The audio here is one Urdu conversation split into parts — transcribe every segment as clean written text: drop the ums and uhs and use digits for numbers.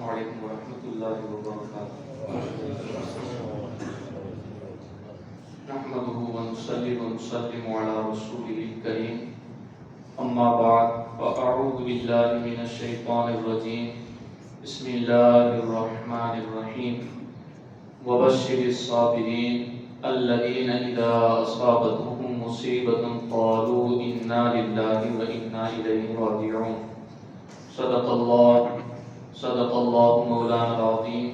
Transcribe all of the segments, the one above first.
علیکم ورحمۃ اللہ وبرکاتہ۔ نحمده ونصلي ونسلم على رسوله الكريم، اما بعد فاعوذ باللہ من الشیطان الرجیم، بسم اللہ الرحمن الرحیم۔ وبشر الصابرین الذین اذا اصابتهم مصیبۃ قالوا انا للہ وانا الیہ راجعون۔ صدق اللہ مولانا العظیم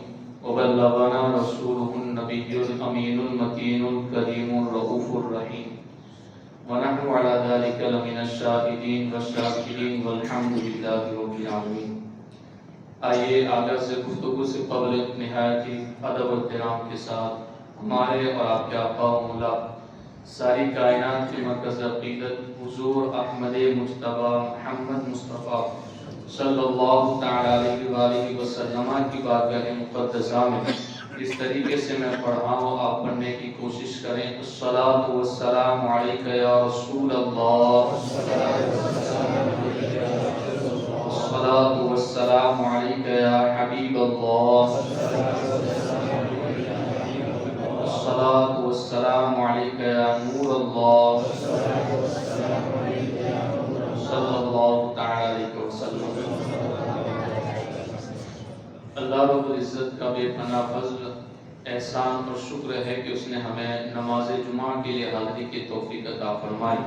وبلغنا رسوله النبی الامین المتین الکریم الرؤوف الرحیم، ونحن على ذلك لمن الشاہدین والشاکرین والحمد للہ رب العالمین۔ آئیے آغاز سے گفتگو سے قبل نہایت ہی ادب و احترام کے ساتھ ہمارے اور آپ کے آقا و مولا ساری کائنات کے مرکز عقیدت حضور احمد مجتبی محمد مصطفیٰ صلی اللہ تعالی علیہ وآلہ وسلم کی بارگاہ مقدسہ میں جس طریقے سے میں پڑھا ہوں آپ پڑھنے کی کوشش کریں۔ الصلاۃ والسلام علیک یا رسول اللہ، الصلاۃ والسلام علیک یا حبیب اللہ، الصلاۃ والسلام علیک یا نور اللہ، صلی اللہ تعالی علیہ وسلم۔ اللہ رب العزت کا بے پناہ فضل احسان اور شکر ہے کہ اس نے ہمیں نماز جمعہ کے لیے حاضری کی توفیق عطا فرمائی۔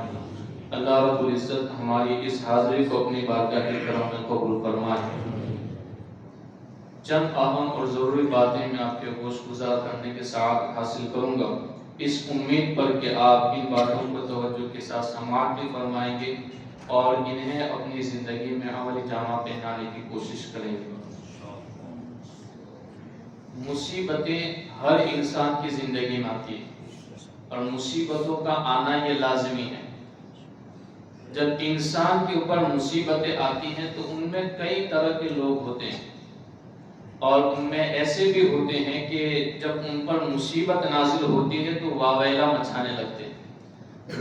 اللہ رب العزت ہماری اس حاضری کو اپنی بارگاہ کرم میں قبول فرمائے۔ چند اہم اور ضروری باتیں میں آپ کے گوش گزار کرنے کے ساتھ حاصل کروں گا، اس امید پر کہ آپ ان باتوں کو توجہ کے ساتھ سماعت بھی فرمائیں گے اور انہیں اپنی زندگی میں عملی جامہ پہنانے کی کوشش کریں گے۔ مصیبتیں ہر انسان کی زندگی میں آتی ہیں اور مصیبتوں کا آنا یہ لازمی ہے۔ جب انسان کے اوپر مصیبتیں آتی ہیں تو ان میں کئی طرح کے لوگ ہوتے ہیں اور ان میں ایسے بھی ہوتے ہیں کہ جب ان پر مصیبت نازل ہوتی ہے تو واویلا مچانے لگتے ہیں،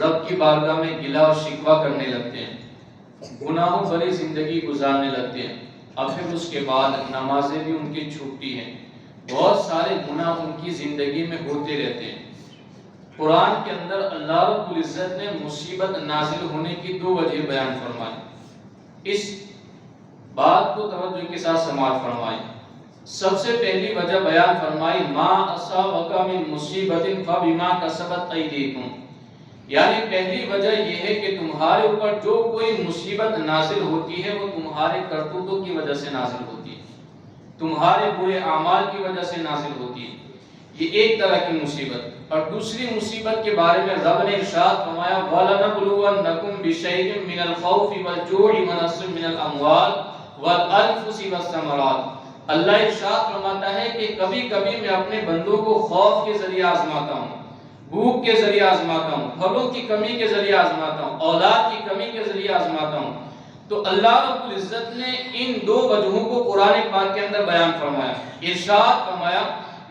رب کی بارگاہ میں گلہ اور شکوہ کرنے لگتے ہیں، گناہوں بھری زندگی گزارنے لگتے ہیں، اور پھر اس کے بعد نمازیں بھی ان کی چھوٹتی ہیں، بہت سارے گناہ ان کی زندگی میں ہوتے رہتے ہیں۔ قرآن کے اندر اللہ رب العزت نے مصیبت نازل ہونے کی دو وجہ بیان فرمائی، اس بات کو توجہ کے ساتھ سماعت فرمائیں۔ سب سے پہلی وجہ بیان فرمائی ما اصابک من مصیبت فبما کسبت ایدیکم، یعنی پہلی وجہ یہ ہے کہ تمہارے اوپر جو کوئی مصیبت نازل ہوتی ہے وہ تمہارے کرتوتوں کی وجہ سے نازل ہوتی ہے، تمہارے برے اعمال کی وجہ سے نازل ہوتی ہے، یہ ایک طرح کی مصیبت۔ اور دوسری مصیبت کے بارے میں رب نے ارشاد فرمایا وَلَنَبْلُوَنَّكُمْ بِشَيْءٍ مِّنَ الْخَوْفِ وَالْجُوعِ وَنَقْصٍ مِّنَ الْأَمْوَالِ وَالْأَنفُسِ وَالثَّمَرَاتِ، اللہ ارشاد فرماتا ہے کہ کبھی کبھی میں اپنے بندوں کو خوف کے ذریعے آزماتا ہوں، بھوک کے ذریعے آزماتا ہوں، پھلوں کی کمی کے ذریعے آزماتا ہوں، اولاد کی کمی کے ذریعے آزماتا ہوں۔ تو اللہ رب العزت نے ان دو وجہوں کو قرآن پاک کے اندر بیان فرمایا۔ ارشاد فرمایا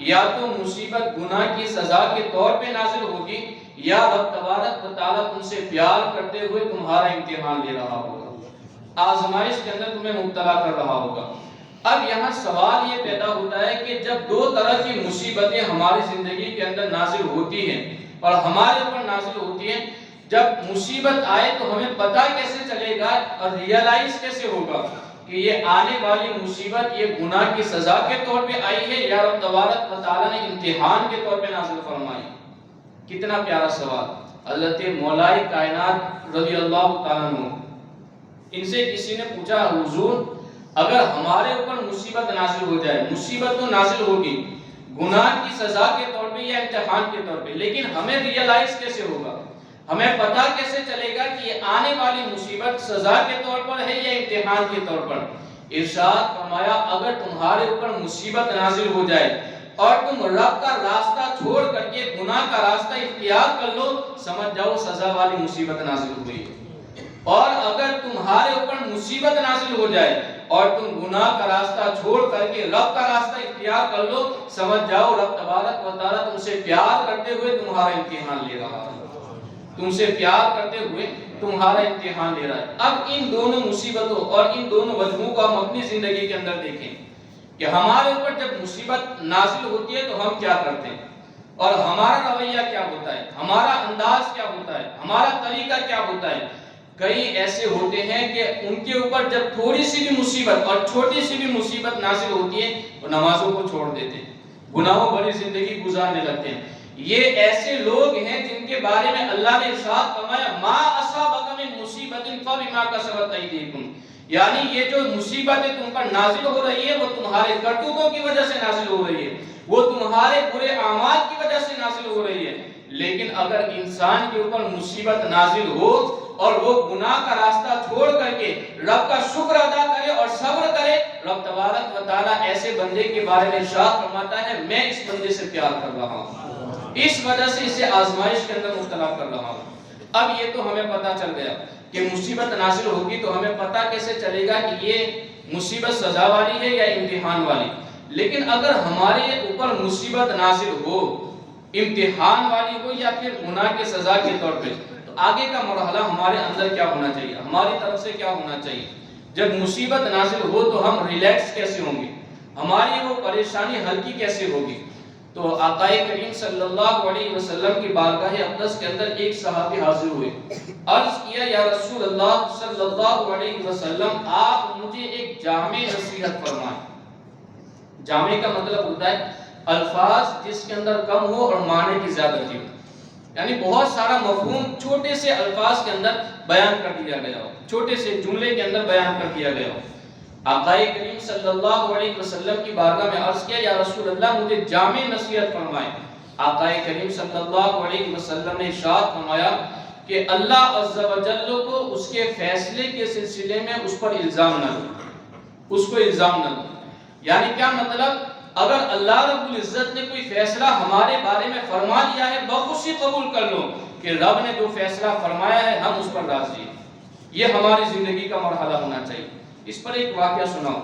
یا تو مصیبت گناہ کی سزا کے طور پہ نازل ہوگی یا رب تبارک و تعالیٰ تم سے پیار کرتے ہوئے تمہارا امتحان لے رہا ہوگا، آزمائش کے اندر تمہیں مبتلا کر رہا ہوگا۔ اب یہاں سوال یہ پیدا ہوتا ہے کہ جب دو طرح کی مصیبتیں ہماری زندگی کے اندر نازل ہوتی ہیں اور ہمارے اوپر نازل ہوتی ہیں، جب مصیبت آئے تو ہمیں پتہ کیسے چلے گا اور ریئلائز کیسے ہوگا کہ یہ آنے والی مصیبت یہ گناہ کی سزا کے طور پہ آئی ہے یا رب تبارک و تعالیٰ نے امتحان کے طور پہ نازل فرمائی؟ کتنا پیارا سوال۔ حضرت مولائے کائنات رضی اللہ تعالیٰ عنہ، ان سے کسی نے پوچھا حضور اگر ہمارے اوپر مصیبت نازل ہو جائے، مصیبت تو نازل ہوگی گناہ کی سزا کے طور پہ یا امتحان کے طور پہ، لیکن ہمیں ریئلائز کیسے ہوگا، ہمیں پتہ کیسے چلے گا کہ یہ آنے والی مصیبت سزا کے طور پر ہے یا امتحان کے طور پر؟ ارشاد فرمایا اگر تمہارے اوپر مصیبت نازل ہو جائے اور تم رب کا راستہ چھوڑ کر کے گناہ کا راستہ اختیار کر لو، سمجھ جاؤ سزا والی مصیبت نازل ہوئی۔ اور اگر تمہارے اوپر مصیبت نازل ہو جائے اور تم گناہ کا راستہ چھوڑ کر کے رب کا راستہ اختیار کر لو، سمجھ جاؤ رب تبارک و تعالیٰ تم سے پیار کرتے ہوئے تمہارا امتحان لے رہا ہے، تم سے پیار کرتے ہوئے تمہارا امتحان لے رہا ہے۔ اب ان دونوں مصیبتوں اور ان دونوں وجہوں کو ہم اپنی زندگی کے اندر دیکھیں۔ کہ ہمارے اوپر جب مصیبت نازل ہوتی ہے تو ہم کیا کرتے ہیں اور ہمارا رویہ کیا ہوتا ہے، ہمارا انداز کیا ہوتا ہے، ہمارا طریقہ کیا ہوتا ہے۔ کئی ایسے ہوتے ہیں کہ ان کے اوپر جب تھوڑی سی بھی مصیبت اور چھوٹی سی بھی مصیبت نازل ہوتی ہے تو نمازوں کو چھوڑ دیتے ہیں، گناہوں بھری زندگی گزارنے لگتے ہیں۔ یہ ایسے لوگ ہیں جن کے بارے میں اللہ نے ارشاد فرمایا ما اصابک من مصیبت فبما کسبت ایدیکم، یعنی یہ جو مصیبتیں تم پر نازل ہو رہی ہے وہ تمہارے کرتوتوں کی وجہ سے نازل ہو رہی ہے، وہ تمہارے برے اعمال کی وجہ سے نازل ہو رہی ہے۔ لیکن اگر انسان کے اوپر مصیبت نازل ہو اور وہ گناہ کا راستہ چھوڑ کر کے رب کا شکر ادا کرے اور صبر کرے، رب تبارک و تعالیٰ ایسے بندے کے بارے میں ارشاد فرماتا ہے میں اس بندے سے پیار کر رہا ہوں، اس وجہ سے اسے آزمائش کے اندر مبتلا کر رہا ہوں۔ اب یہ تو ہمیں پتا چل گیا کہ مصیبت نازل ہوگی تو ہمیں پتا کیسے چلے گا کہ یہ مصیبت سزا والی ہے یا امتحان والی۔ لیکن اگر ہمارے اوپر مصیبت نازل ہو، امتحان والی ہو یا پھر گناہ کی سزا کے طور پہ، تو آگے کا مرحلہ ہمارے اندر کیا ہونا چاہیے، ہماری طرف سے کیا ہونا چاہیے؟ جب مصیبت نازل ہو تو ہم ریلیکس کیسے ہوں گے، ہماری وہ پریشانی ہلکی کیسے ہوگی؟ تو آقا کریم صلی اللہ علیہ وسلم کی بارگاہ اقدس کے اندر ایک صحابی حاضر ہوئے، عرض کیا یا رسول اللہ صلی اللہ علیہ وسلم آپ مجھے ایک جامع نصیحت فرمائیں۔ جامع کا مطلب ہوتا ہے الفاظ جس کے اندر کم ہو اور معنی کی زیادتی ہو، یعنی بہت سارا مفہوم چھوٹے سے الفاظ کے اندر بیان کر دیا گیا ہو، چھوٹے سے جملے کے اندر بیان کر دیا گیا ہو۔ آقا کریم صلی اللہ علیہ وسلم کی بارگاہ میں عرض کیا یا رسول اللہ مجھے جامع نصیحت فرمائیں۔ آقا کریم صلی اللہ علیہ وسلم نے ارشاد فرمایا کہ اللہ عز و جل کو اس کے فیصلے کے سلسلے میں اس پر الزام نہ دو، اس کو الزام نہ دو۔ یعنی کیا مطلب، اگر اللہ رب العزت نے کوئی فیصلہ ہمارے بارے میں فرما دیا ہے بخوشی قبول کر لو کہ رب نے جو فیصلہ فرمایا ہے ہم اس پر راضی ہیں۔ یہ ہماری زندگی کا مرحلہ ہونا چاہیے۔ اس پر ایک واقعہ سناؤ۔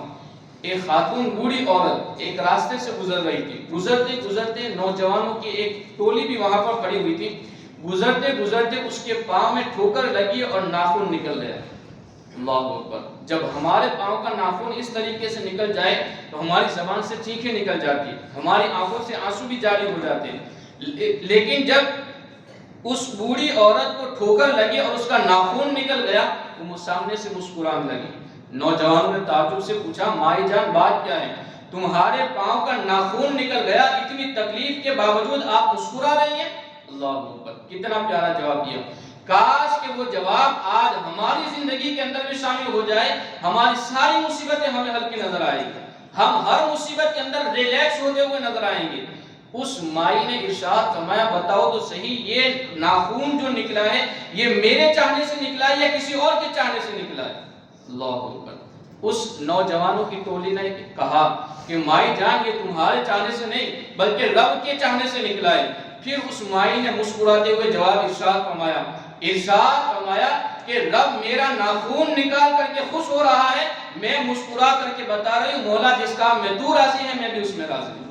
ایک خاتون بوڑھی عورت ایک راستے سے گزر رہی تھی، گزرتے گزرتے نوجوانوں کی ایک ٹولی بھی وہاں پر کھڑی ہوئی تھی، گزرتے گزرتے اس کے پاؤں میں ٹھوکر لگی اور ناخن نکل گیا۔ اللہ اکبر۔ جب ہمارے پاؤں کا ناخن اس طریقے سے نکل جائے تو ہماری زبان سے چیخیں نکل جاتی ہیں، ہماری آنکھوں سے آنسو بھی جاری ہو جاتے ہیں، لیکن جب اس بوڑھی عورت کو ٹھوکر لگی اور اس کا ناخن نکل گیا تو وہ سامنے سے مسکرانے لگی۔ نوجوانوں نے تعجب سے پوچھا مائی جان بات کیا ہے، تمہارے پاؤں کا ناخن نکل گیا، اتنی تکلیف کے باوجود آپ مسکرا رہی ہیں؟ اللہ اکبر، کتنا پیارا جواب دیا۔ کاش کہ وہ جواب آج ہماری زندگی کے اندر بھی شامل ہو جائے، ہماری ساری مصیبتیں ہمیں ہلکی نظر آئیں گی، ہم ہر مصیبت کے اندر ریلیکس ہوتے ہوئے نظر آئیں گے۔ اس مائی نے ارشاد فرمایا بتاؤ تو صحیح یہ ناخون جو نکلا ہے یہ میرے چاہنے سے نکلا ہے یا کسی اور کے چاہنے سے نکلا ہے؟ اللہ اکبر۔ اس نوجوانوں کی ٹولی نے کہا کہ مائی جان یہ تمہارے چاہنے سے نہیں بلکہ رب کے چاہنے سے نکلا ہے۔ پھر اس مائی نے مسکراتے ہوئے جواب ارشاد فرمایا کہ رب میرا ناخون نکال کر کے خوش ہو رہا ہے، میں مسکرا کر کے بتا رہی ہوں مولا جس کام میں تو راضی ہے میں بھی اس میں راضی ہوں،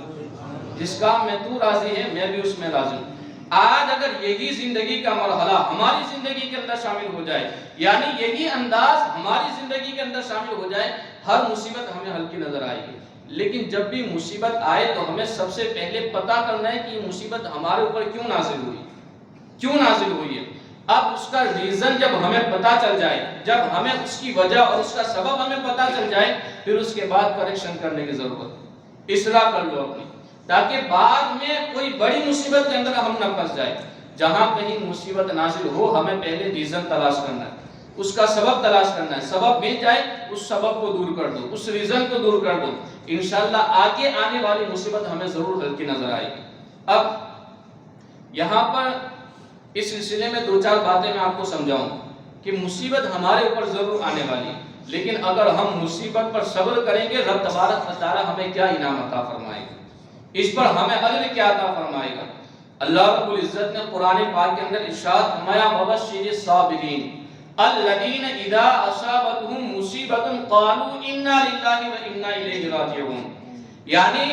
جس کام میں تو راضی ہے میں بھی اس میں راضی ہوں۔ آج اگر یہی زندگی کا مرحلہ ہماری زندگی کے اندر شامل ہو جائے، یعنی یہی انداز ہماری زندگی کے اندر شامل ہو جائے، ہر مصیبت ہمیں ہلکی نظر آئے گی۔ لیکن جب بھی مصیبت آئے تو ہمیں سب سے پہلے پتہ کرنا ہے کہ یہ مصیبت ہمارے اوپر کیوں نازل ہوئی، کیوں نازل ہوئی ہے۔ اب اس کا ریزن جب ہمیں پتہ چل جائے، جب ہمیں اس کی وجہ اور اس کا سبب ہمیں پتہ چل جائے، پھر اس کے بعد کریکشن کرنے کی ضرورت، اصلاح کر لو اپنی، تاکہ بعد میں کوئی بڑی مصیبت کے اندر ہم نہ پھنس جائیں۔ جہاں کہیں مصیبت نازل ہو ہمیں پہلے ریزن تلاش کرنا ہے، اس کا سبب تلاش کرنا ہے، سبب مل جائے اس سبب کو دور کر دو، اس ریزن کو دور کر دو، انشاءاللہ آگے آنے والی مصیبت ہمیں ضرور ہلکی نظر آئے گی۔ اب یہاں پر اس سلسلے میں دو چار باتیں میں آپ کو سمجھاؤں کہ مصیبت ہمارے اوپر ضرور آنے والی ہے، لیکن اگر ہم مصیبت پر صبر کریں گے رب تبارک و تعالی ہمیں کیا انعام عطا فرمائے گا، اس پر ہمیں اجر کیا عطا فرمائے گا۔ اللہ رب العزت نے قرآن پاک کے اندر ارشاد فرمایا وبشر الصابرین الذین اذا اصابتهم مصیبۃ قالوا انا للہ وانا الیہ راجعون، یعنی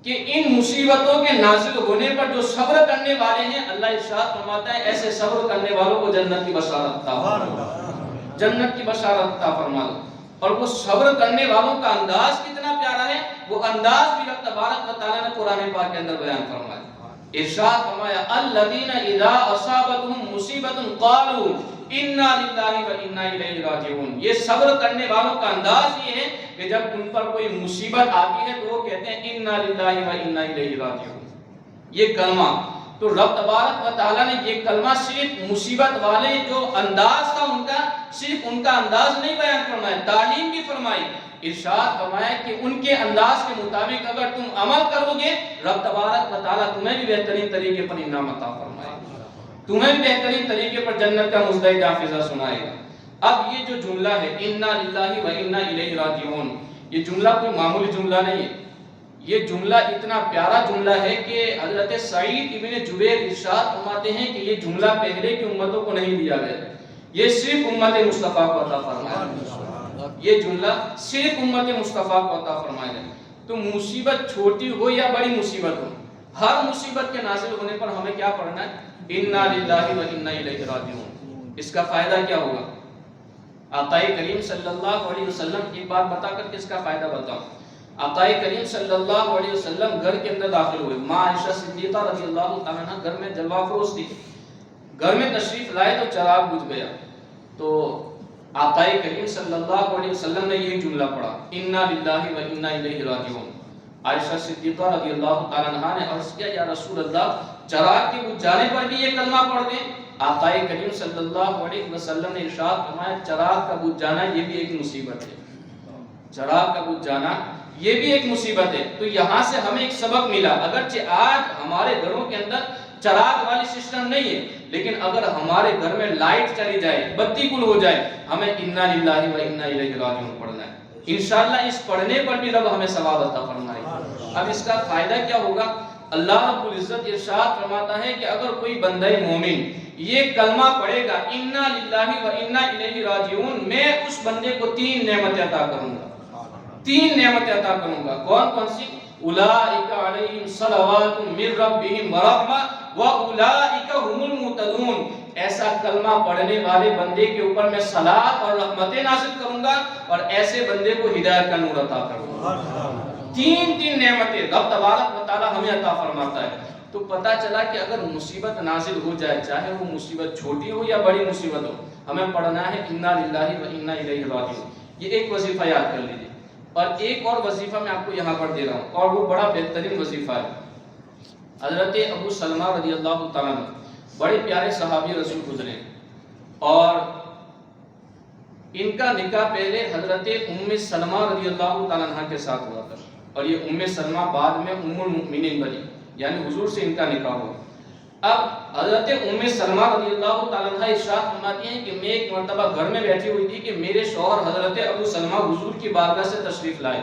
کہ ان مصیبتوں کے نازل ہونے پر جو صبر کرنے والے ہیں اللہ ارشاد فرماتا ہے ایسے صبر کرنے والوں کو جنت کی بشارت عطا فرما دو، جنت کی بشارت عطا فرما دو۔ اور وہ صبر کرنے والوں کا انداز کتنا پیارا ہے، وہ انداز بھی رب تبارک و تعالیٰ نے قرآن پاک کے اندر بیان فرمایا۔ ارشاد فرمایا الذین اذا اصابتهم مصیبۃ قالوا انا للہ و انا الیہ راجعون۔ یہ صبر کرنے والوں کا انداز یہ ہے کہ جب ان پر کوئی مصیبت آتی ہے تو وہ کہتے ہیں انا للہ و انا الیہ راجعون۔ یہ کلمہ تو رب تبارک و تعالیٰ نے یہ کلمہ صرف مصیبت والے جو انداز تھا ان کا، صرف ان کا انداز نہیں بیان فرمایا، تعلیم بھی فرمائی۔ ارشاد فرمایا کہ ان کے انداز کے مطابق اگر تم عمل کرو گے رب تبارک و تعالیٰ تمہیں بھی بہترین طریقے پر انعام عطا فرمائے گا، تمہیں بھی بہترین طریقے پر جنت کا مزدحج حافظہ سنائے گا۔ اب یہ جو جملہ ہے انا للہ و انا الیہ راجعون، یہ جملہ کوئی معمولی جملہ نہیں ہے، یہ جملہ اتنا پیارا جملہ ہے کہ حضرت سعید ابن جبیر ارشاد فرماتے ہیں کہ یہ جملہ پہلے کی امتوں کو نہیں دیا گیا، یہ صرف امت مصطفیٰ کو عطا فرمایا گیا، یہ جملہ صرف امت مصطفیٰ کو عطا فرمایا گیا۔ تو مصیبت چھوٹی ہو یا بڑی مصیبت ہو، ہر مصیبت کے نازل ہونے پر ہمیں کیا پڑھنا ہے، انا للہ و انا الیہ راجعون۔ اس کا فائدہ کیا ہوگا؟ آقا کریم صلی اللہ علیہ وسلم کی بات بتا کر کے اس کا فائدہ بتاؤں۔ آقا کریم صلی اللہ علیہ وسلم گھر کے اندر داخل ہوئے، ماں عائشہ صدیقہ رضی اللہ تعالیٰ عنہ گھر میں جلوہ فروز تھی، گھر میں تشریف لائے تو چراغ بجھ گیا، تو آقا کریم صلی اللہ علیہ وسلم نے یہی جملہ پڑھا انا للہ و انا الیہ راجعون۔ عائشہ صدیقہ رضی اللہ تعالیٰ عنہ نے عرض کیا یا رسول اللہ چراغ کے بجھ جانے پر بھی یہ کلمہ پڑھ دیں؟ آقا کریم صلی اللہ علیہ وسلم نے ارشاد فرمایا چراغ کا بجھ جانا یہ بھی ایک مصیبت ہے، چراغ کا بجھ جانا یہ بھی ایک مصیبت ہے۔ تو یہاں سے ہمیں ایک سبق ملا، اگرچہ آج ہمارے گھروں کے اندر چراغ والی سسٹم نہیں ہے، لیکن اگر ہمارے گھر میں لائٹ چلی جائے، بتی گل ہو جائے، ہمیں انا للہ و انا الیہ راجعون پڑھنا ہے، انشاءاللہ اس پڑھنے پر بھی رب ہمیں ثواب عطا فرمائے گا۔ اب اس کا فائدہ کیا ہوگا؟ اللہ رب العزت ارشاد فرماتا ہے کہ اگر کوئی بندہ مومن یہ کلمہ پڑھے گا انا للہ و انا الیہ راجعون، میں اس بندے کو 3 نعمتیں عطا کروں گا، 3 نعمتیں عطا کروں گا۔ کون کون سی؟ اولئک علیہم صلوات من ربہم ورحمہ واولئک هم المہتدون۔ ایسا کلمہ پڑھنے والے بندے کے اوپر میں صلاۃ اور رحمتیں نازل کروں گا اور ایسے بندے کو ہدایت کا نور عطا کروں گا۔ 3 نعمتیں رب تبارک و تعالی ہمیں عطا فرماتا ہے۔ تو پتہ چلا کہ اگر مصیبت نازل ہو جائے، چاہے وہ مصیبت چھوٹی ہو یا بڑی مصیبت ہو، ہمیں پڑھنا ہے انا للہ و انا الیہ راجعون۔ یہ ایک وظیفہ یاد کر لیجیے، اور ایک اور وظیفہ میں آپ کو یہاں پر دے رہا ہوں، اور وہ بڑا بہترین وظیفہ ہے۔ حضرت ابو سلمہ رضی اللہ تعالیٰ عنہ بڑے پیارے صحابی رسول گزرے، اور ان کا نکاح پہلے حضرت ام سلمہ رضی اللہ تعالیٰ عنہ کے ساتھ ہوا تھا، اور یہ ام سلمہ بعد میں ام المؤمنین بنی، یعنی حضور سے ان کا نکاح ہوا۔ اب حضرت ام سلمہ رضی اللہ تعالیٰ عنہ ارشاد فرماتی ہیں کہ میں ایک مرتبہ گھر میں بیٹھی ہوئی تھی کہ میرے شوہر حضرت ابو سلمہ حضور کی بارگاہ سے تشریف لائے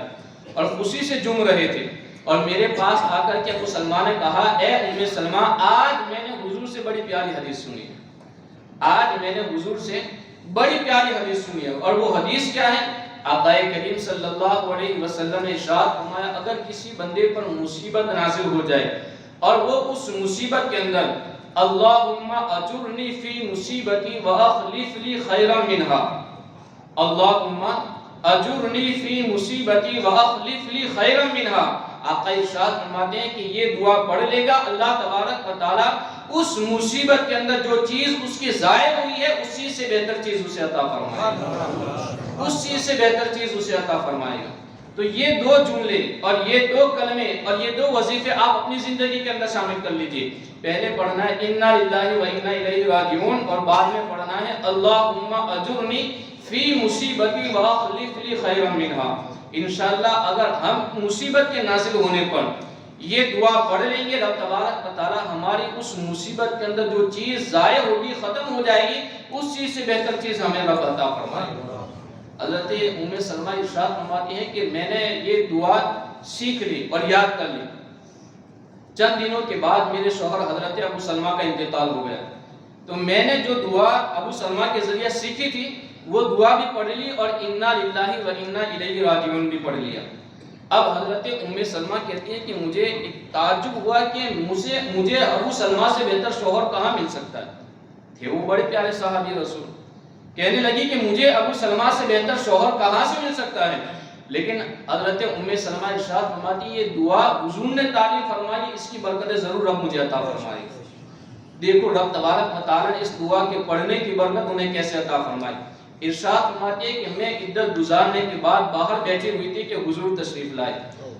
اور خوشی سے جم رہے تھے، اور میرے پاس آ کر کے ابو سلمہ نے کہا اے ام سلمہ آج میں نے حضور سے بڑی پیاری حدیث سنی ہے، آج میں نے حضور سے بڑی پیاری حدیث سنی ہے۔ اور وہ حدیث کیا ہے؟ آقا کریم صلی اللہ علیہ وسلم نے ارشاد فرمایا اگر کسی بندے پر مصیبت نازل ہو جائے اور وہ اس مصیبت کے اندر اللہم اجرنی فی مصیبتی واخلف لی خیرا منہا، اللہم اجرنی فی مصیبتی واخلف لی خیرا منہا، آقا ارشاد فرماتے ہیں کہ یہ دعا پڑھ لے گا اللہ تبارک و تعالی اس مصیبت کے اندر جو چیز اس کی ضائع ہوئی ہے اسی سے بہتر چیز اسے عطا فرمائے گا، اس چیز سے بہتر چیز اسے عطا فرمائے گا۔ تو یہ 2 جملے اور یہ 2 کلمے اور یہ 2 وظیفے آپ اپنی زندگی کے اندر شامل کر لیجئے۔ پہلے پڑھنا ہے انا للہ و انا الیہ راجعون، اور بعد میں پڑھنا ہے اللہم اجرنی فی مصیبتی واخلف لی خیرا منہا۔ انشاءاللہ اگر ہم مصیبت کے نازل ہونے پر یہ دعا پڑھ لیں گے، رب تبارک و تعالی ہماری اس مصیبت کے اندر جو چیز ضائع ہوگی، ختم ہو جائے گی، اس چیز سے بہتر چیز ہمیں رب عطا فرمائے گا۔ حضرت ام سلمہ ارشاد فرماتی ہے کہ میں نے یہ دعا سیکھ لی اور یاد کر لی۔ چند دنوں کے بعد میرے شوہر حضرت ابو سلمہ کا انتقال ہو گیا، تو میں نے جو دعا ابو سلمہ کے ذریعے سیکھی تھی وہ دعا بھی پڑھ لی اور انا للہ و انا الیہ راجعون بھی پڑھ لیا۔ اب حضرت ام سلمہ کہتی ہیں کہ مجھے ایک تعجب ہوا کہ مجھے ابو سلمہ سے بہتر شوہر کہاں مل سکتا ہے، تھے وہ بڑے پیارے صحابی رسول، کہنے لگی کہ مجھے ابو سلمہ سے بہتر شوہر کہاں سے مل سکتا ہے؟ لیکن حضرت ام سلمہ ارشاد فرماتی یہ دعا حضور نے تعلیم فرمائی، اس کی برکتیں ضرور رب مجھے عطا فرمائے. دیکھو رب تبارک و تعالیٰ نے اس دعا کے پڑھنے کی برکت انہیں کیسے عطا فرمائی. ارشاد فرماتی ہے کہ میں عدت گزارنے کے بعد باہر بیٹھی ہوئی تھی کہ حضور تشریف لائے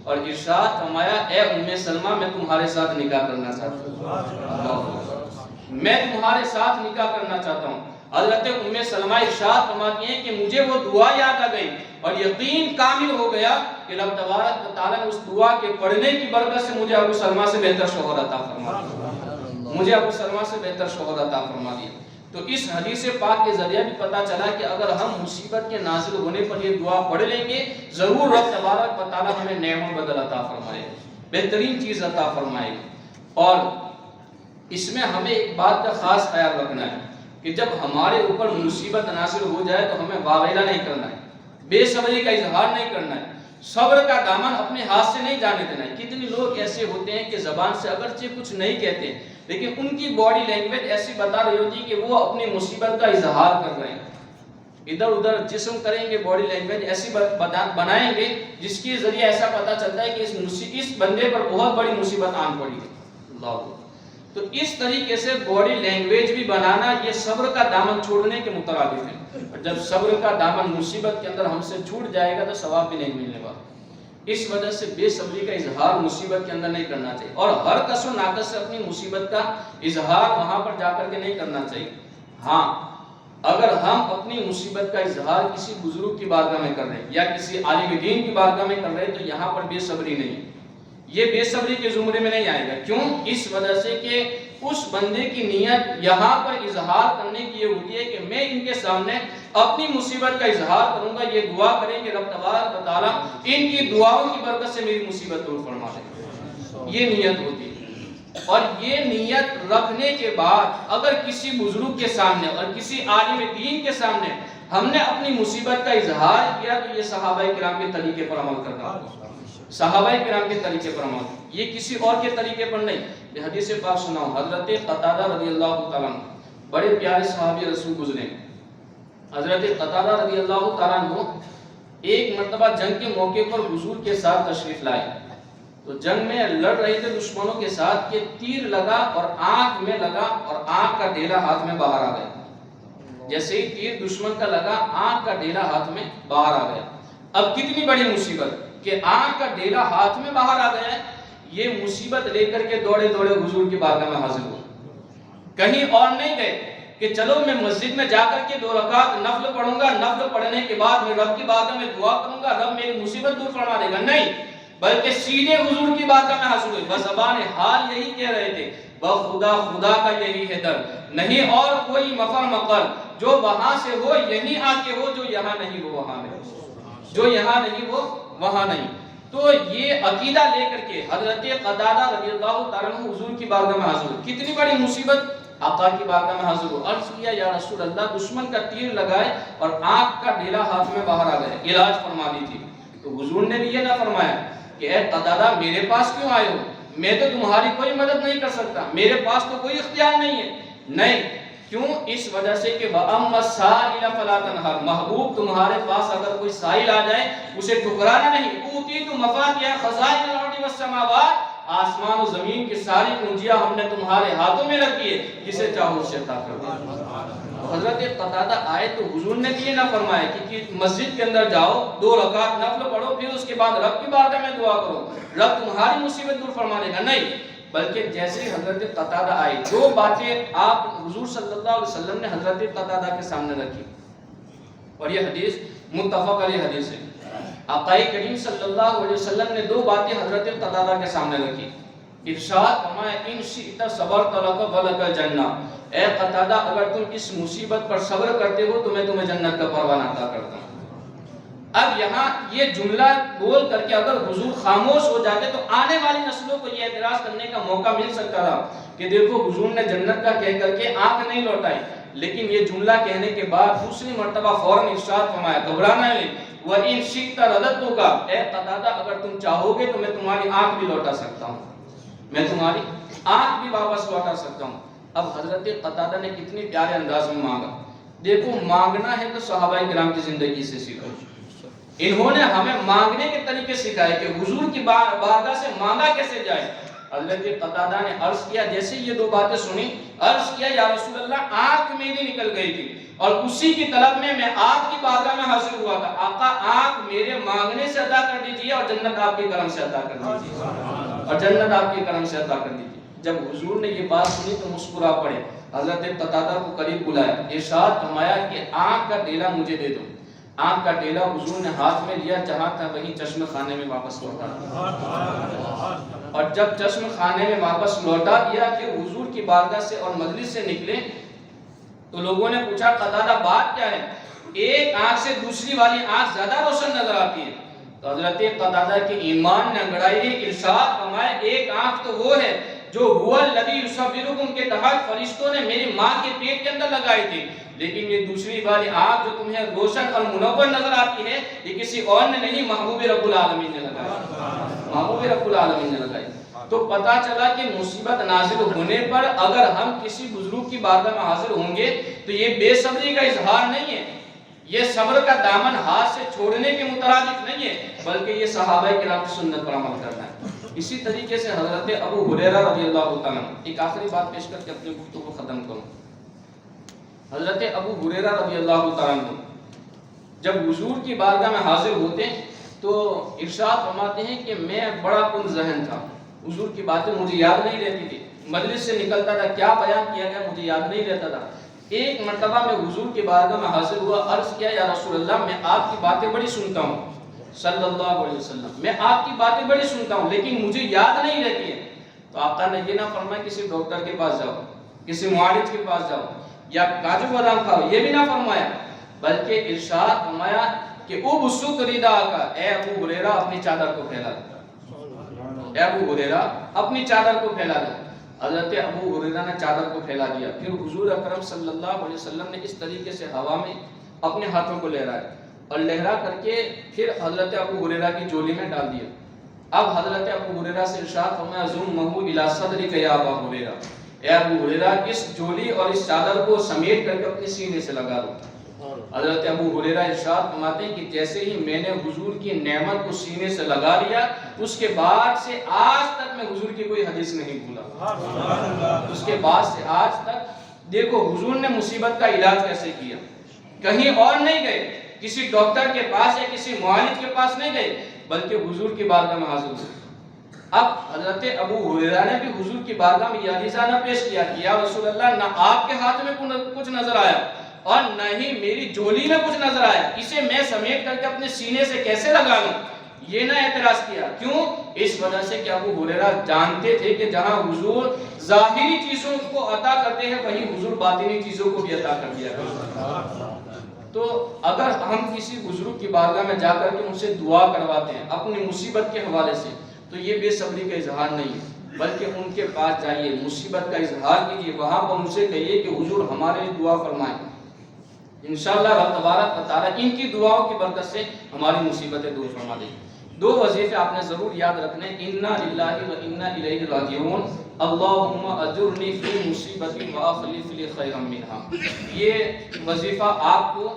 اور ارشاد فرمایا اے ام سلمہ میں تمہارے ساتھ نکاح کرنا چاہتا ہوں، میں تمہارے ساتھ نکاح کرنا چاہتا ہوں. حضرت ام سلمہ ارشاد فرماتی ہیں کہ مجھے وہ دعا یاد آ گئی اور یقین کامل ہو گیا کہ رب تبارک و تعالیٰ نے اس دعا کے پڑھنے کی برکت سے مجھے ابو سلمہ سے بہتر شوہر عطا فرما دیا، مجھے ابو سلمہ سے بہتر شوہر عطا فرما دیا. تو اس حدیث پاک کے ذریعے بھی پتہ چلا کہ اگر ہم مصیبت کے نازل ہونے پر یہ دعا پڑھ لیں گے ضرور رب تبارک و تعالیٰ ہمیں نعم و بدل عطا فرمائے، بہترین چیز عطا فرمائے. اور اس میں ہمیں ایک بات کا خاص خیال رکھنا ہے کہ جب ہمارے اوپر مصیبت نازل ہو جائے تو ہمیں واویلا نہیں کرنا ہے، بے صبری کا اظہار نہیں کرنا ہے، صبر کا دامن اپنے ہاتھ سے نہیں جانے دینا ہے. کتنے لوگ ایسے ہوتے ہیں کہ زبان سے اگرچہ کچھ نہیں کہتے لیکن ان کی باڈی لینگویج ایسی بتا رہی ہوتی ہے کہ وہ اپنی مصیبت کا اظہار کر رہے ہیں. ادھر ادھر جسم کریں گے، باڈی لینگویج ایسی بنائیں گے جس کے ذریعے ایسا پتا چلتا ہے کہ اس بندے پر بہت بڑی مصیبت آن پڑی ہے. اللہ. تو اس طریقے سے باڈی لینگویج بھی بنانا یہ صبر کا دامن چھوڑنے کے مترادف ہے. جب صبر کا دامن مصیبت کے اندر ہم سے چھوٹ جائے گا تو ثواب بھی نہیں ملنے والا. اس وجہ سے بے صبری کا اظہار مصیبت کے اندر نہیں کرنا چاہیے اور ہر کس و ناقص سے اپنی مصیبت کا اظہار وہاں پر جا کر کے نہیں کرنا چاہیے. ہاں اگر ہم اپنی مصیبت کا اظہار کسی بزرگ کی بارگاہ میں کر رہے ہیں یا کسی عالم دین کی بارگاہ میں کر رہے ہیں تو یہاں پر بے صبری نہیں ہے، یہ بے صبری کے زمرے میں نہیں آئے گا. کیوں؟ اس وجہ سے کہ اس بندے کی نیت یہاں پر اظہار کرنے کی یہ ہوتی ہے کہ میں ان کے سامنے اپنی مصیبت کا اظہار کروں گا، یہ دعا کریں کہ رب تبارک و تعالیٰ ان کی دعاؤں کی برکت سے میری مصیبت دور فرما دے. یہ نیت ہوتی ہے. اور یہ نیت رکھنے کے بعد اگر کسی بزرگ کے سامنے اور کسی عالم دین کے سامنے ہم نے اپنی مصیبت کا اظہار کیا تو یہ صحابہ کرام کے طریقے پر عمل کرنا ہوگا، صحابہ کرام کے طریقے پر عمل، یہ کسی اور کے طریقے پر نہیں. یہ حدیث پاک سناؤ. حضرت قتادہ رضی اللہ تعالیٰ عنہ بڑے پیارے صحابی رسول گزرے. حضرت قتادہ رضی اللہ تعالیٰ عنہ ایک مرتبہ جنگ کے موقع پر حضور کے ساتھ تشریف لائے تو جنگ میں لڑ رہے تھے دشمنوں کے ساتھ کہ تیر لگا اور آنکھ میں لگا اور آنکھ کا ڈیلا ہاتھ میں باہر آ گیا. جیسے ہی تیر دشمن کا لگا آنکھ کا ڈیلا ہاتھ میں باہر آ گیا. اب کتنی بڑی مصیبت کہ آنکھ کا ڈیلا ہاتھ میں باہر آ گیا ہے. یہ مصیبت لے کر کے دوڑے دوڑے حضور کی بارگاہ میں حاضر ہوئے. کہیں اور نہیں گئے کہ چلو میں مسجد میں جا کر کے 2 رکعت نفل پڑھوں گا، نفل پڑھنے کے بعد میں رب کی بارگاہ میں دعا کروں گا، رب میری مصیبت دور فرما دے گا. نہیں، بلکہ سیدھے حضور کی بارگاہ میں حاضر ہوئے. بزبان حال یہی کہہ رہے تھے، بخدا خدا کا یہی ہے در، نہیں اور کوئی مفر مقر، جو وہاں سے ہو یہیں آ کے ہو، جو یہاں نہیں وہ وہاں نہیں، جو یہاں نہیں وہ وہاں نہیں. تو یہ عقیدہ لے کر کے حضرت قتادہ رضی اللہ تعالیٰ عنہ حضور کی بارگاہ میں حاضر ہوئے. کتنی بڑی مصیبت، آقا کی بارگاہ میں حاضر ہو. عرض کیا یا رسول اللہ دشمن کا تیر لگائے اور آنکھ کا ڈیلا ہاتھ میں باہر آ گئے، علاج فرما دیجیے. تو حضور نے بھی یہ نہ فرمایا کہ اے قتادہ میرے پاس کیوں آئے ہو، میں تو تمہاری کوئی مدد نہیں کر سکتا، میرے پاس تو کوئی اختیار نہیں ہے. نہیں، کیوں؟ اس وجہ سے کہ وَأَمَّا السَّائِلَ فَلَا تَنْهَرْ، محبوب تمہارے پاس اگر کوئی سائل آ جائے اسے ٹھکرانا نہیں. أُوتِيتُ مَفَاتِحَ خَزَائِنِ الْأَرْضِ وَالسَّمَاوَاتِ، آسمان و زمین کی ساری کنجیاں ہم نے تمہارے ہاتھوں میں رکھی ہے، جسے چاہو اسے عطا کر دو. حضرت قتادہ آئے تو حضور نے بھی یہ نہ فرمایا کہ مسجد کے اندر جاؤ 2 رکعت نفل پڑھو پھر اس کے بعد رب کی بارگاہ میں دعا کرو، رب تمہاری مصیبت دور فرما دے گا. نہیں، بلکہ جیسے حضرت قتادہ آئے 2 باتیں آپ حضور صلی اللہ علیہ وسلم نے حضرت قتادہ کے سامنے رکھی اور یہ حدیث متفق علیہ حدیث ہے. آقا کریم صلی اللہ علیہ وسلم نے 2 باتیں حضرت قتادہ کے سامنے رکھی. ارشاد فرمایا ان شئت صبرت لک ولک الجنہ، اے قتادہ اگر تم اس مصیبت پر صبر کرتے ہو تو میں تمہیں جنت کا پروانہ عطا کرتا ہوں. اب یہاں یہ جملہ بول کر کے اگر حضور خاموش ہو جاتے تو آنے والی نسلوں کو یہ اعتراض کرنے کا موقع مل سکتا تھا کہ دیکھو حضور نے جنت کا کہہ کر کے آنکھ نہیں لوٹائی. لیکن یہ جملہ کہنے کے بعد دوسری مرتبہ فوراً ارشاد فرمایا گھبرانا نہیں، وَإِن شِئْتَ رَدَدْتُكَ، اے قتادہ اگر تم چاہو گے تو میں تمہاری آنکھ بھی لوٹا سکتا ہوں، میں تمہاری آنکھ بھی واپس لوٹا سکتا ہوں. اب حضرت قتادہ نے کتنی پیارے انداز میں مانگا دیکھو مانگنا ہے تو صحابہ کرام کی زندگی سے سیکھو. انہوں نے ہمیں مانگنے کے طریقے سکھائے کہ حضور کی بارگاہ سے مانگا کیسے جائے. حضرت قتادہ نے عرض کیا، جیسے یہ دو باتیں سنی، عرض کیا یا رسول اللہ آنکھ میری نکل گئی تھی اور اسی کی طلب میں آپ کی بارگاہ میں حاضر ہوا تھا. آقا آنکھ میرے مانگنے سے عطا کر دیجئے اور جنت آپ کے کرم سے عطا کر دیجئے، اور جنت آپ کے کرم سے عطا کر دیجئے. جب حضور نے یہ بات سنی تو مسکرا پڑے. حضرت قتادہ کو قریب بلایا، ارشاد فرمایا کہ آنکھ کا ڈیلا مجھے دے دو. آنکھ کا ڈیلا حضور نے ہاتھ میں لیا، جہاں تھا وہیں چشم خانے میں واپس لوٹا. اور جب چشم خانے میں واپس لوٹا دیا کہ حضور کی بارگاہ سے اور مجلس سے نکلے تو لوگوں نے پوچھا قتادہ بات کیا ہے؟ ایک آنکھ سے دوسری والی آنکھ زیادہ روشن نظر آتی ہے. تو حضرت قتادہ کے ایمان نے انگڑائی، ارشاد فرمایا ایک آنکھ تو وہ ہے جو هو الذی یصورکم کے تحت فرشتوں نے میری ماں کے پیٹ کے اندر لگائی تھی، لیکن یہ دوسری والی آنکھ جو تمہیں روشن اور منور نظر آتی ہے یہ کسی اور نے نہیں، محبوب رب العالمین نے لگائی، محبوب رب العالمین نے لگائی. تو پتا چلا کہ مصیبت نازل ہونے پر اگر ہم کسی بزرگ کی بارگاہ میں حاضر ہوں گے تو یہ بے صبری کا اظہار نہیں ہے، یہ صبر کا دامن ہاتھ سے چھوڑنے کے مترادف نہیں ہے، بلکہ یہ صحابہ کرام کی سنت پر عمل کرنا ہے. اسی طریقے سے حضرت ابو ہریرہ رضی اللہ تعالیٰ عنہ، ایک آخری بات پیش کر کے اپنے گفتگو کو ختم کروں. حضرت ابو ہریرہ رضی اللہ تعالیٰ عنہ جب حضور کی بارگاہ میں حاضر ہوتے تو ارشاد فرماتے ہیں کہ میں بڑا کن ذہن تھا، حضور کی باتیں مجھے یاد نہیں رہتی تھی، مجلس سے نکلتا تھا کیا بیان کیا گیا مجھے یاد نہیں رہتا تھا. ایک مرتبہ میں حضور کی بارگاہ میں حاضر ہوا، عرض کیا یا رسول اللہ میں آپ کی باتیں بڑی سنتا ہوں صلی اللہ علیہ وسلم، میں آپ کی باتیں بڑی سنتا ہوں لیکن مجھے یاد نہیں رہتی ہے. تو آقا نے یہ نہ فرمایا کسی ڈاکٹر کے پاس جاؤ، کسی معالج کے پاس جاؤ یا کاجو بادام کھاؤ، یہ بھی نہ فرمایا، بلکہ ارشاد فرمایا کہ او بسوک ریدا آقا، اے ابو ہریرہ اپنی چادر کو پھیلا دو، اے ابو ہریرہ اپنی چادر کو پھیلا دو. حضرت ابو ہریرہ نے چادر کو پھیلا دیا. پھر حضور اکرم صلی اللہ علیہ وسلم نے اس طریقے سے ہوا میں اپنے ہاتھوں کو لہرایا اور لہرا کر کے پھر حضرت ابو ہریرہ کی جولی میں ڈال دیا. اب حضرت ابو ہریرہ سے ارشاد فرمایا ضمہ الی صدرک یا ابا ہریرہ، اے ابو ہریرہ اس جولی اور اس چادر کو سمیٹ کر کے اپنے سینے سے لگا دو. حضرت ابو ہریرہ ارشاد فرماتے ہیں کہ جیسے ہی میں نے حضور کی نعمت کو سینے سے لگا لیا اس کے بعد سے آج تک میں حضور کی کوئی حدیث نہیں بھولا. اس کے بعد سے آج تک دیکھو حضور نے مصیبت کا علاج کیسے کیا، کہیں اور نہیں گئے، کسی ڈاکٹر کے پاس یا کسی معالج کے پاس نہیں گئے، بلکہ حضور کی بارگاہ میں حاضر ہوئے. اب حضرت ابو ہریرہ نے بھی حضور کی بارگاہ میں یہ حدیث نہ پیش کیا کہ یا رسول اللہ نہ آپ کے ہاتھ میں کچھ نظر آیا اور نہ ہی میری جولی میں کچھ نظر آیا، اسے میں سمیٹ کر کے اپنے سینے سے کیسے لگا لوں، یہ نہ اعتراض کیا. کیوں؟ اس وجہ سے کہ ابو ہریرہ جانتے تھے کہ جہاں حضور ظاہری چیزوں کو عطا کرتے ہیں وہیں حضور باطنی چیزوں کو بھی عطا کر دیا کرتے. تو اگر ہم کسی بزرگ کی بارگاہ میں جا کر کے ان سے دعا کرواتے ہیں اپنی مصیبت کے حوالے سے تو یہ بے صبری کا اظہار نہیں ہے، بلکہ ان کے پاس جائیے، مصیبت کا اظہار کیجیے، وہاں پر ان سے کہیے کہ حضور ہمارے لیے دعا فرمائیں. انشاءاللہ رب تبارک و تعالی ان کی دعاؤں کی برکت سے ہماری مصیبتیں دور فرما دے. دو وظیفے آپ نے ضرور یاد رکھنے، انا للہ و انا الیہ راجعون، اللہم اجرنی فی مصیبتی واخلف لی خیرا منہا. یہ وظیفہ آپ کو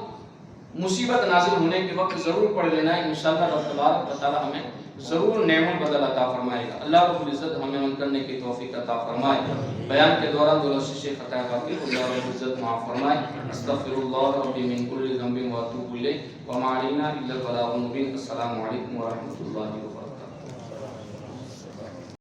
مصیبت نازل ہونے کے وقت ضرور پڑھ لینا ہے. انشاءاللہ رب تبارک و تعالی ہمیں ضرور نعم البدل عطا فرمائے گا. اللہ رب العزت ہمیں عمل کرنے کی توفیق عطا فرمائے. بیان کے دوران جو لفظ خطا واقع اللہ رب العزت معاف فرمائے. استغفر اللہ ربی من کل ذنب و اتوب الیہ وما علینا الا البلاغ المبین. السلام علیکم ورحمۃ اللہ وبرکاتہ.